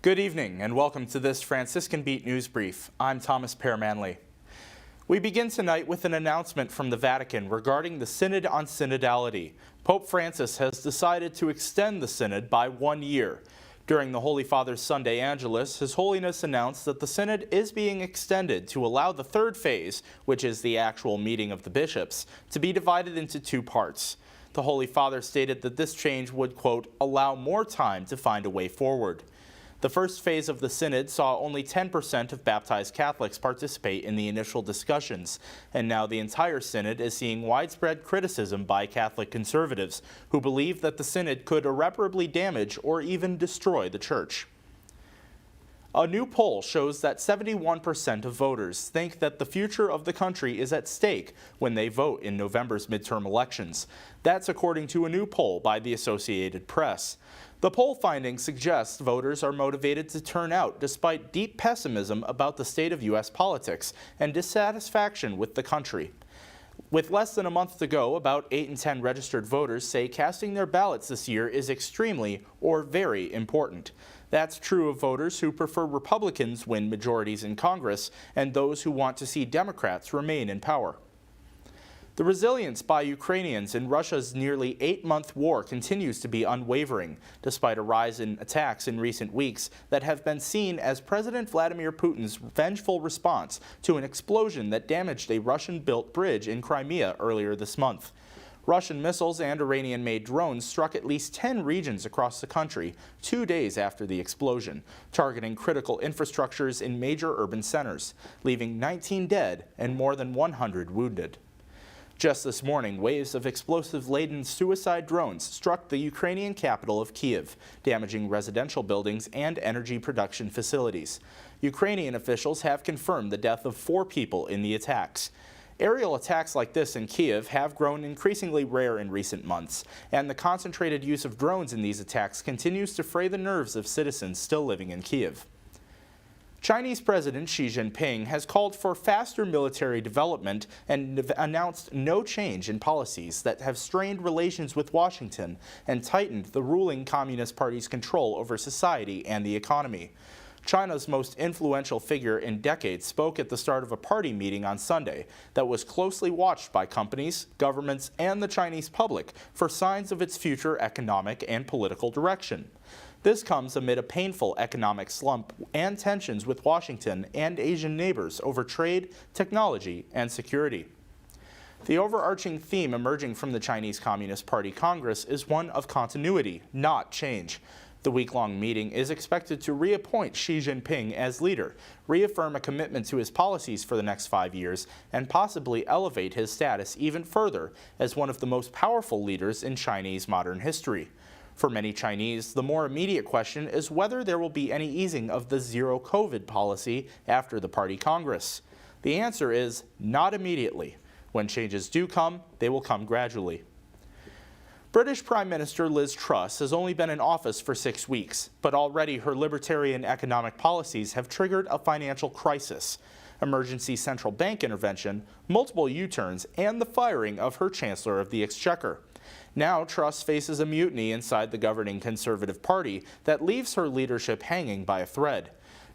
Good evening and welcome to this Franciscan Beat News Brief. I'm Thomas Pear-Manley. We begin tonight with an announcement from the Vatican regarding the Synod on Synodality. Pope Francis has decided to extend the Synod by 1 year. During the Holy Father's Sunday Angelus, His Holiness announced that the Synod is being extended to allow the third phase, which is the actual meeting of the bishops, to be divided into two parts. The Holy Father stated that this change would, quote, allow more time to find a way forward. The first phase of the Synod saw only 10% of baptized Catholics participate in the initial discussions, and now the entire Synod is seeing widespread criticism by Catholic conservatives, who believe that the Synod could irreparably damage or even destroy the Church. A new poll shows that 71% of voters think that the future of the country is at stake when they vote in November's midterm elections. That's according to a new poll by the Associated Press. The poll findings suggest voters are motivated to turn out despite deep pessimism about the state of U.S. politics and dissatisfaction with the country. With less than a month to go, about 8 in 10 registered voters say casting their ballots this year is extremely or very important. That's true of voters who prefer Republicans win majorities in Congress and those who want to see Democrats remain in power. The resilience by Ukrainians in Russia's nearly 8-month war continues to be unwavering, despite a rise in attacks in recent weeks that have been seen as President Vladimir Putin's vengeful response to an explosion that damaged a Russian-built bridge in Crimea earlier this month. Russian missiles and Iranian-made drones struck at least 10 regions across the country 2 days after the explosion, targeting critical infrastructures in major urban centers, leaving 19 dead and more than 100 wounded. Just this morning, waves of explosive-laden suicide drones struck the Ukrainian capital of Kyiv, damaging residential buildings and energy production facilities. Ukrainian officials have confirmed the death of 4 people in the attacks. Aerial attacks like this in Kyiv have grown increasingly rare in recent months, and the concentrated use of drones in these attacks continues to fray the nerves of citizens still living in Kyiv. Chinese President Xi Jinping has called for faster military development and announced no change in policies that have strained relations with Washington and tightened the ruling Communist Party's control over society and the economy. China's most influential figure in decades spoke at the start of a party meeting on Sunday that was closely watched by companies, governments, and the Chinese public for signs of its future economic and political direction. This comes amid a painful economic slump and tensions with Washington and Asian neighbors over trade, technology, and security. The overarching theme emerging from the Chinese Communist Party Congress is one of continuity, not change. The week-long meeting is expected to reappoint Xi Jinping as leader, reaffirm a commitment to his policies for the next 5 years, and possibly elevate his status even further as one of the most powerful leaders in Chinese modern history. For many Chinese, the more immediate question is whether there will be any easing of the zero-COVID policy after the party Congress. The answer is not immediately. When changes do come, they will come gradually. British Prime Minister Liz Truss has only been in office for 6 weeks, but already her libertarian economic policies have triggered a financial crisis, emergency central bank intervention, multiple U-turns, and the firing of her Chancellor of the Exchequer. Now Truss faces a mutiny inside the governing Conservative Party that leaves her leadership hanging by a thread.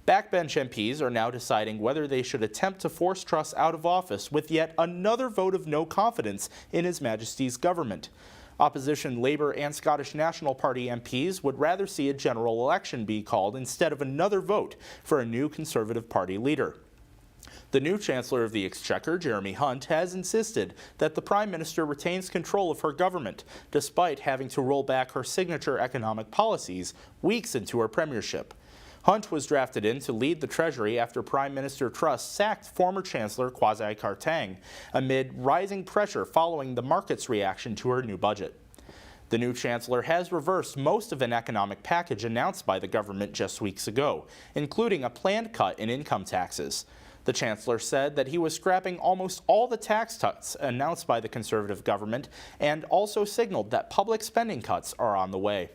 Backbench MPs are now deciding whether they should attempt to force Truss out of office with yet another vote of no confidence in His Majesty's government. Opposition Labour and Scottish National Party MPs would rather see a general election be called instead of another vote for a new Conservative Party leader. The new Chancellor of the Exchequer, Jeremy Hunt, has insisted that the Prime Minister retains control of her government, despite having to roll back her signature economic policies weeks into her premiership. Hunt was drafted in to lead the Treasury after Prime Minister Truss sacked former Chancellor Kwasi Kwarteng amid rising pressure following the market's reaction to her new budget. The new Chancellor has reversed most of an economic package announced by the government just weeks ago, including a planned cut in income taxes. The Chancellor said that he was scrapping almost all the tax cuts announced by the Conservative government and also signaled that public spending cuts are on the way.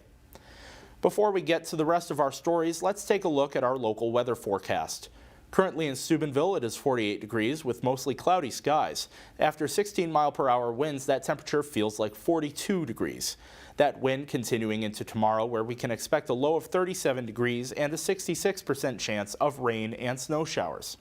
Before we get to the rest of our stories, let's take a look at our local weather forecast. Currently in Steubenville, it is 48 degrees with mostly cloudy skies. After 16-mile-per-hour winds, that temperature feels like 42 degrees. That wind continuing into tomorrow, where we can expect a low of 37 degrees and a 66% chance of rain and snow showers.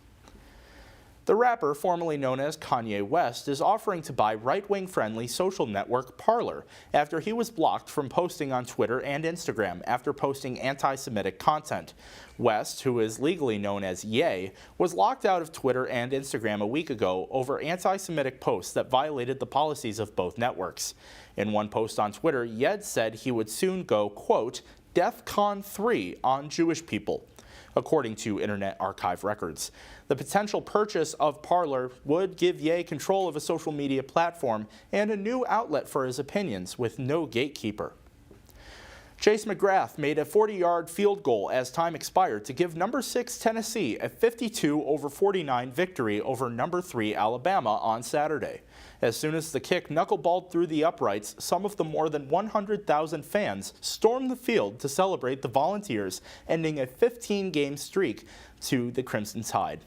The rapper, formerly known as Kanye West, is offering to buy right-wing friendly social network Parler after he was blocked from posting on Twitter and Instagram after posting anti-Semitic content. West, who is legally known as Ye, was locked out of Twitter and Instagram a week ago over anti-Semitic posts that violated the policies of both networks. In one post on Twitter, Ye said he would soon go, quote, DEFCON 3 on Jewish people, according to Internet Archive records. The potential purchase of Parler would give Ye control of a social media platform and a new outlet for his opinions with no gatekeeper. Chase McGrath made a 40-yard field goal as time expired to give number 6 Tennessee a 52-49 victory over number 3 Alabama on Saturday. As soon as the kick knuckleballed through the uprights, some of the more than 100,000 fans stormed the field to celebrate the Volunteers ending a 15-game streak to the Crimson Tide.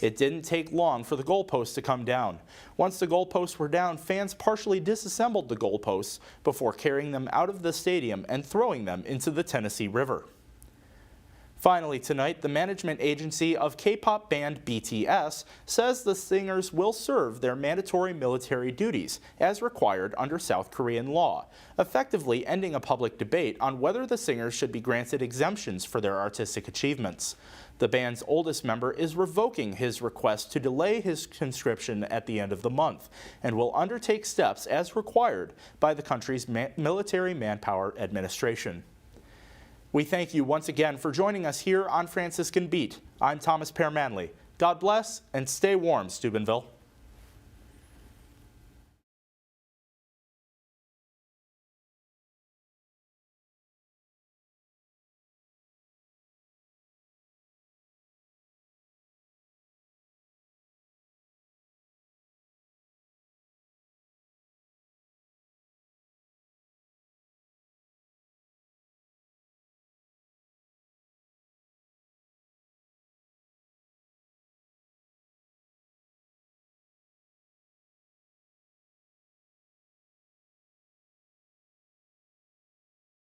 It didn't take long for the goalposts to come down. Once the goalposts were down, fans partially disassembled the goalposts before carrying them out of the stadium and throwing them into the Tennessee River. Finally tonight, the management agency of K-pop band BTS says the singers will serve their mandatory military duties as required under South Korean law, effectively ending a public debate on whether the singers should be granted exemptions for their artistic achievements. The band's oldest member is revoking his request to delay his conscription at the end of the month and will undertake steps as required by the country's Military Manpower Administration. We thank you once again for joining us here on Franciscan Beat. I'm Thomas Pear Manley. God bless and stay warm, Steubenville.